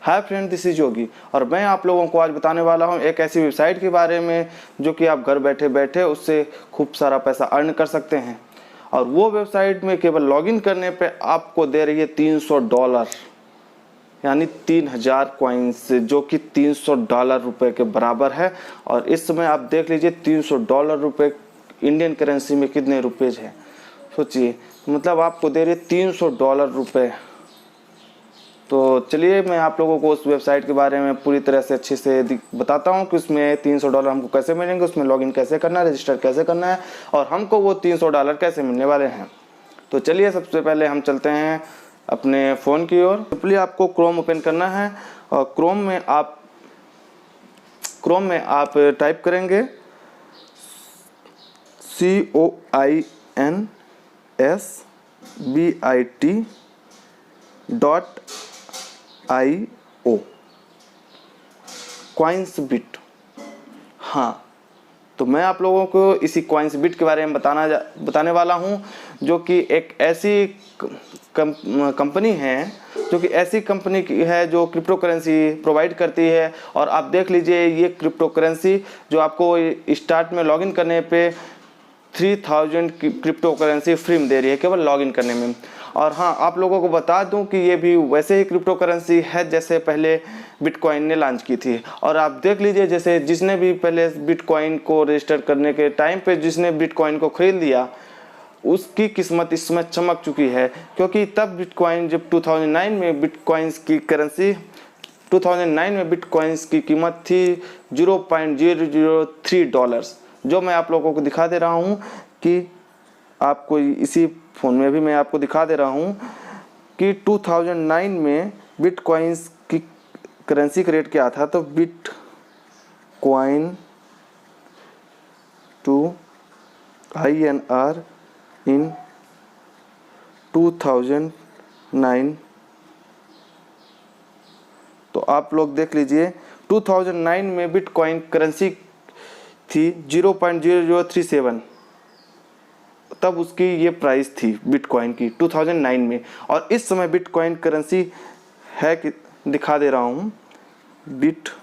Hi friend, this is योगी और मैं आप लोगों को आज बताने वाला हूं एक ऐसी वेबसाइट के बारे में जो कि आप घर बैठे बैठे उससे खूब सारा पैसा अर्न कर सकते हैं। और वो वेबसाइट में केवल लॉगिन करने पे आपको दे रही है $300, यानी 3000 कॉइन्स, जो कि $300 रुपये के बराबर है। और इस समय आप देख लीजिए $300 रुपये इंडियन करेंसी में कितने रुपये हैं, सोचिए। मतलब आपको दे रही है $300 रुपये। तो चलिए मैं आप लोगों को उस वेबसाइट के बारे में पूरी तरह से अच्छे से बताता हूँ कि उसमें $300 हमको कैसे मिलेंगे, उसमें लॉगिन कैसे करना है, रजिस्टर कैसे करना है और हमको वो $300 कैसे मिलने वाले हैं। तो चलिए सबसे पहले हम चलते हैं अपने फ़ोन की ओर। सिंपली आपको क्रोम ओपन करना है और क्रोम में आप टाइप करेंगे COINSBIT.IO CoinsBit। हाँ, तो मैं आप लोगों को इसी CoinsBit के बारे में बताने वाला हूँ, जो कि एक ऐसी कंपनी है जो क्रिप्टो करेंसी प्रोवाइड करती है। और आप देख लीजिए ये क्रिप्टो करेंसी जो आपको स्टार्ट में लॉगिन करने पे 3000 क्रिप्टो करेंसी फ्री में दे रही है केवल लॉगिन करने में। और हाँ, आप लोगों को बता दूं कि ये भी वैसे ही क्रिप्टो करेंसी है जैसे पहले बिटकॉइन ने लॉन्च की थी। और आप देख लीजिए जैसे जिसने भी पहले बिटकॉइन को रजिस्टर करने के टाइम पे जिसने बिटकॉइन को खरीद लिया उसकी किस्मत इसमें चमक चुकी है, क्योंकि तब बिटकॉइन जब 2009 में बिटकॉइंस की कीमत थी $0.003। जो मैं आप लोगों को दिखा दे रहा हूँ कि आपको इसी फ़ोन में भी मैं आपको दिखा दे रहा हूँ कि 2009 में बिटकॉइंस की करेंसी का रेट क्या था। तो बिटकॉइन टू INR इन 2009, तो आप लोग देख लीजिए 2009 में बिटकॉइन करेंसी थी 0.0037, तब उसकी ये प्राइस थी बिटकॉइन की 2009 में। और इस समय बिटकॉइन करेंसी है कि दिखा दे रहा हूँ, बिटकॉइन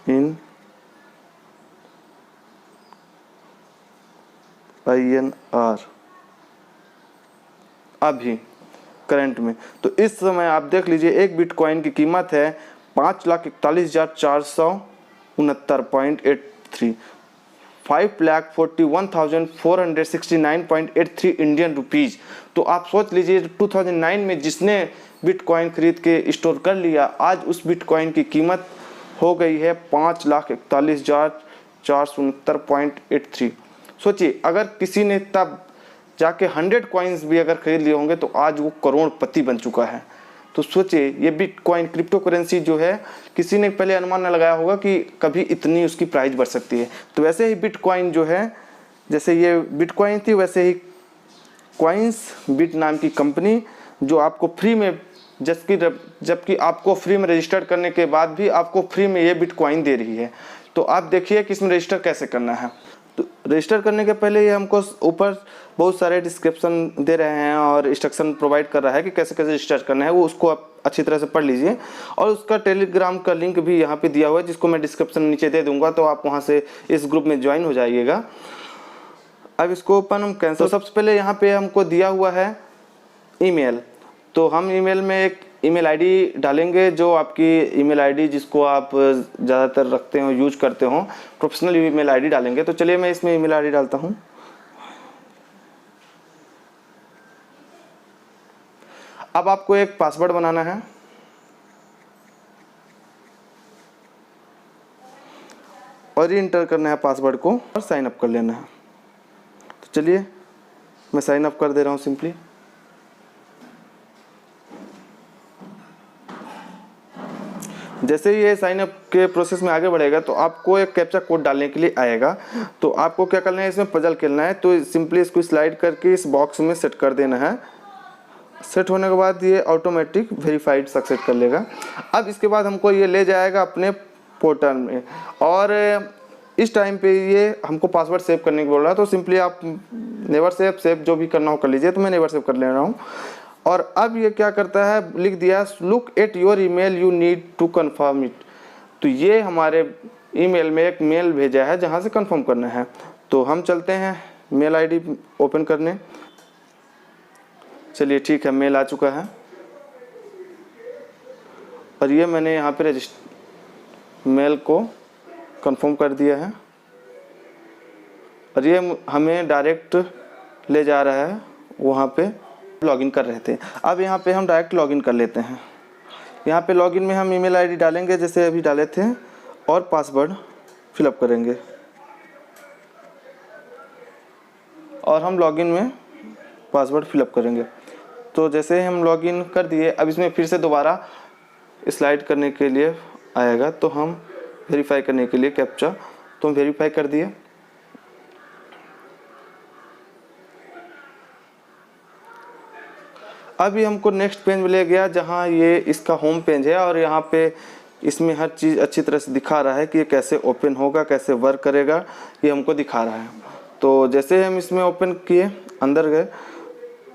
इन INR अभी करंट में। तो इस समय आप देख लीजिए एक बिटकॉइन की कीमत है 5,41,469.83, 5,41,469.83 इंडियन रुपीज़। तो आप सोच लीजिए 2009 में जिसने बिटकॉइन खरीद के स्टोर कर लिया, आज उस बिटकॉइन की कीमत हो गई है 5,41,469.83। सोचिए अगर किसी ने तब जाके 100 कॉइन्स भी अगर खरीद लिए होंगे तो आज वो करोड़पति बन चुका है। तो सोचिए ये बिटकॉइन क्रिप्टो करेंसी जो है किसी ने पहले अनुमान न लगाया होगा कि कभी इतनी उसकी प्राइस बढ़ सकती है। तो वैसे ही बिटकॉइन जो है, जैसे ये बिटकॉइन थी वैसे ही CoinsBit नाम की कंपनी जो आपको फ्री में, जबकि आपको फ्री में रजिस्टर करने के बाद भी आपको फ्री में ये बिटकॉइन दे रही है। तो आप देखिए कि इसमें रजिस्टर कैसे करना है। तो रजिस्टर करने के पहले ये हमको ऊपर बहुत सारे डिस्क्रिप्शन दे रहे हैं और इंस्ट्रक्शन प्रोवाइड कर रहा है कि कैसे कैसे रजिस्टर करना है, वो उसको आप अच्छी तरह से पढ़ लीजिए। और उसका टेलीग्राम का लिंक भी यहाँ पे दिया हुआ है जिसको मैं डिस्क्रिप्शन नीचे दे दूंगा, तो आप वहाँ से इस ग्रुप में ज्वाइन हो जाइएगा। अब इसको ओपन हम कैंसिल। सबसे पहले यहाँ पे हमको दिया हुआ है ईमेल, तो हम ईमेल में एक ईमेल आईडी डालेंगे जो आपकी ईमेल आईडी जिसको आप ज़्यादातर रखते हो, यूज करते हो, प्रोफेशनल ईमेल आईडी डालेंगे। तो चलिए मैं इसमें ईमेल आईडी डालता हूँ। अब आपको एक पासवर्ड बनाना है और ये इंटर करना है पासवर्ड को और साइन अप कर लेना है। तो चलिए मैं साइन अप कर दे रहा हूँ सिंपली। जैसे ही ये साइन अप के प्रोसेस में आगे बढ़ेगा तो आपको एक कैप्चा कोड डालने के लिए आएगा। तो आपको क्या करना है, इसमें पजल खेलना है। तो सिंपली इसको स्लाइड करके इस बॉक्स में सेट कर देना है। सेट होने के बाद ये ऑटोमेटिक वेरीफाइड सक्सेस कर लेगा। अब इसके बाद हमको ये ले जाएगा अपने पोर्टल में और इस टाइम पे ये हमको पासवर्ड सेव करने को बोल रहा है। तो सिंपली आप नेवर सेव जो भी करना हो कर लीजिए। तो मैं नेवर सेव कर ले रहा हूँ। और अब ये क्या करता है, लिख दिया look at your email you need to confirm it. तो ये हमारे ईमेल में एक मेल भेजा है जहाँ से कंफर्म करना है। तो हम चलते हैं मेल आईडी ओपन करने। चलिए ठीक है, मेल आ चुका है और ये मैंने यहाँ पे मेल को कंफर्म कर दिया है और ये हमें डायरेक्ट ले जा रहा है वहाँ पे लॉगिन कर रहे थे। अब यहाँ पे हम डायरेक्ट लॉगिन कर लेते हैं। यहाँ पे लॉगिन में हम ईमेल आईडी डालेंगे जैसे अभी डाले थे और पासवर्ड फिलअप करेंगे और हम लॉगिन में पासवर्ड फिलअप करेंगे। तो जैसे हम लॉगिन कर दिए, अब इसमें फिर से दोबारा स्लाइड करने के लिए आएगा, तो हम वेरीफाई करने के लिए कैप्चा तो हम वेरीफाई कर दिए। अभी हमको नेक्स्ट पेज में ले गया जहाँ ये इसका होम पेज है और यहाँ पे इसमें हर चीज़ अच्छी तरह से दिखा रहा है कि ये कैसे ओपन होगा, कैसे वर्क करेगा, ये हमको दिखा रहा है। तो जैसे हम इसमें ओपन किए, अंदर गए,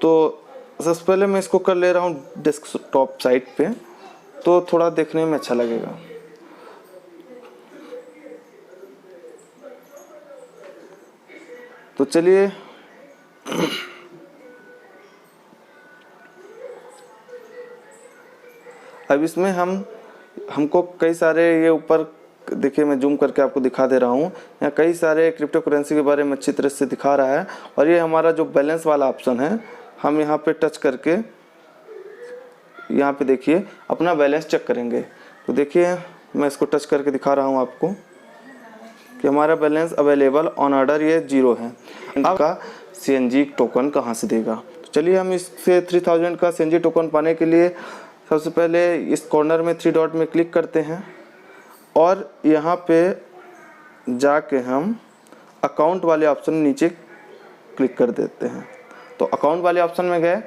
तो सबसे पहले मैं इसको कर ले रहा हूँ डेस्कटॉप साइट पे, तो थोड़ा देखने में अच्छा लगेगा। तो चलिए अब इसमें हमको कई सारे, ये ऊपर देखिए मैं जूम करके आपको दिखा दे रहा हूँ, यहाँ कई सारे क्रिप्टो करेंसी के बारे में अच्छी तरह से दिखा रहा है। और ये हमारा जो बैलेंस वाला ऑप्शन है, हम यहाँ पे टच करके यहाँ पे देखिए अपना बैलेंस चेक करेंगे। तो देखिए मैं इसको टच करके दिखा रहा हूँ आपको कि हमारा बैलेंस अवेलेबल ऑन ऑर्डर ये 0 है। आपका CNG टोकन कहाँ से देगा? तो चलिए हम इससे 3000 का CNG टोकन पाने के लिए सबसे पहले इस कॉर्नर में 3 डॉट में क्लिक करते हैं और यहाँ पे जाके हम अकाउंट वाले ऑप्शन नीचे क्लिक कर देते हैं। तो अकाउंट वाले ऑप्शन में गए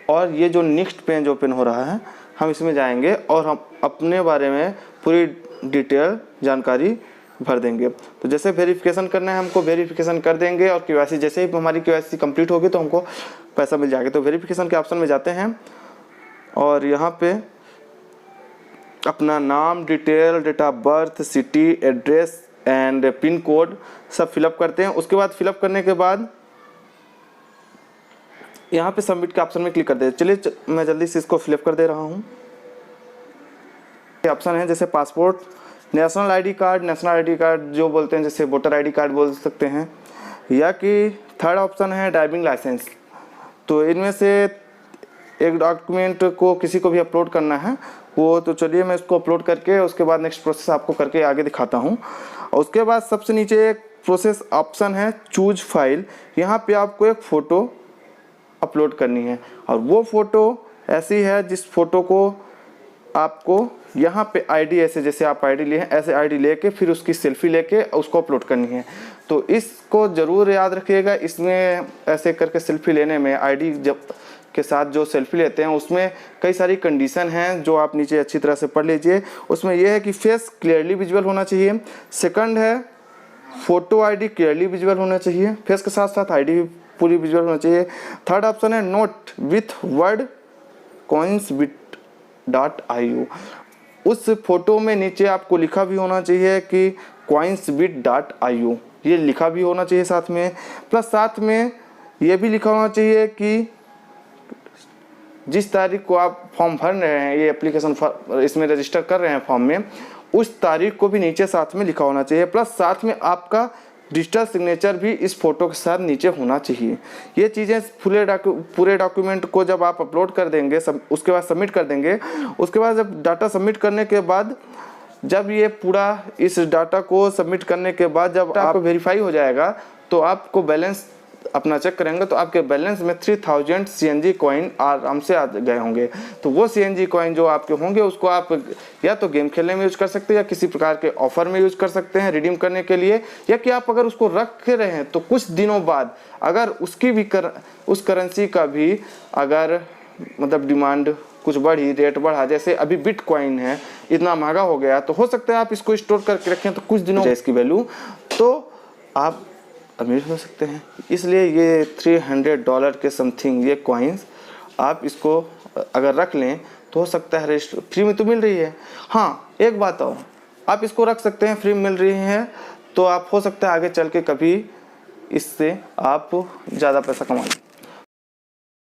और ये जो नेक्स्ट पेज ओपन हो रहा है, हम इसमें जाएंगे और हम अपने बारे में पूरी डिटेल जानकारी भर देंगे। तो जैसे वेरिफिकेशन करना है हमको वेरिफिकेशन कर देंगे और KYC जैसे ही हमारी KYC कंप्लीट होगी तो हमको पैसा मिल जाएगा। तो वेरिफिकेशन के ऑप्शन में जाते हैं और यहाँ पे अपना नाम, detail, date of birth, city, address and pin code सब फिलअप करते हैं। उसके बाद फिलअप करने के बाद यहाँ पे सबमिट के ऑप्शन में क्लिक कर दे। चलिए मैं जल्दी से इसको फिलअप कर दे रहा हूँ। ऑप्शन है जैसे passport, national ID card, national ID card जो बोलते हैं जैसे वोटर आईडी कार्ड बोल सकते हैं, या कि थर्ड ऑप्शन है ड्राइविंग लाइसेंस। तो इनमें से एक डॉक्यूमेंट को किसी को भी अपलोड करना है वो, तो चलिए मैं इसको अपलोड करके उसके बाद नेक्स्ट प्रोसेस आपको करके आगे दिखाता हूँ। और उसके बाद सबसे नीचे एक प्रोसेस ऑप्शन है चूज फाइल। यहाँ पे आपको एक फ़ोटो अपलोड करनी है और वो फ़ोटो ऐसी है जिस फ़ोटो को आपको यहाँ पे आईडी ऐसे जैसे आप आईडी लिए हैं ऐसे आईडी लेके फिर उसकी सेल्फी लेके उसको अपलोड करनी है। तो इसको ज़रूर याद रखिएगा। इसमें ऐसे करके सेल्फी लेने में आईडी जब के साथ जो सेल्फी लेते हैं उसमें कई सारी कंडीशन हैं जो आप नीचे अच्छी तरह से पढ़ लीजिए। उसमें यह है कि फेस क्लियरली विजुअल होना चाहिए। सेकंड है फ़ोटो आईडी क्लियरली विजुअल होना चाहिए, फेस के साथ साथ आईडी भी पूरी विजुअल होना चाहिए। थर्ड ऑप्शन है नोट विथ वर्ड coinsbit.io। उस फोटो में नीचे आपको लिखा भी होना चाहिए कि coinsbit.io, ये लिखा भी होना चाहिए साथ में। प्लस साथ में ये भी लिखा होना चाहिए कि जिस तारीख को आप फॉर्म भर रहे हैं, ये एप्लीकेशन इसमें रजिस्टर कर रहे हैं फॉर्म में, उस तारीख को भी नीचे साथ में लिखा होना चाहिए। प्लस साथ में आपका डिजिटल सिग्नेचर भी इस फोटो के साथ नीचे होना चाहिए। ये चीज़ें पूरे डॉक्यूमेंट को जब आप अपलोड कर देंगे उसके बाद सबमिट कर देंगे। उसके बाद जब डाटा सबमिट करने के बाद जब ये पूरा इस डाटा को सबमिट करने के बाद जब आपको वेरीफाई हो जाएगा तो आपको बैलेंस अपना चेक करेंगे तो आपके बैलेंस में 3000 CNG कॉइन आराम से आ गए होंगे। तो वो CNG कॉइन जो आपके होंगे उसको आप या तो गेम खेलने में यूज कर सकते हैं या किसी प्रकार के ऑफर में यूज कर सकते हैं रिडीम करने के लिए, या कि आप अगर उसको रख रहे हैं तो कुछ दिनों बाद अगर उसकी भी उस करेंसी का भी अगर मतलब डिमांड कुछ बढ़ी, रेट बढ़ा, जैसे अभी बिटकॉइन है इतना महंगा हो गया, तो हो सकता है आप इसको स्टोर करके रखें तो कुछ दिनों इसकी वैल्यू तो आप अमीर हो सकते हैं। इसलिए ये $300 के समथिंग ये कॉइन्स आप इसको अगर रख लें तो हो सकता है रजिस्टर फ्री में तो मिल रही है। हाँ, एक बात और, आप इसको रख सकते हैं, फ्री में मिल रही है तो आप हो सकता है आगे चल के कभी इससे आप ज़्यादा पैसा कमा लें।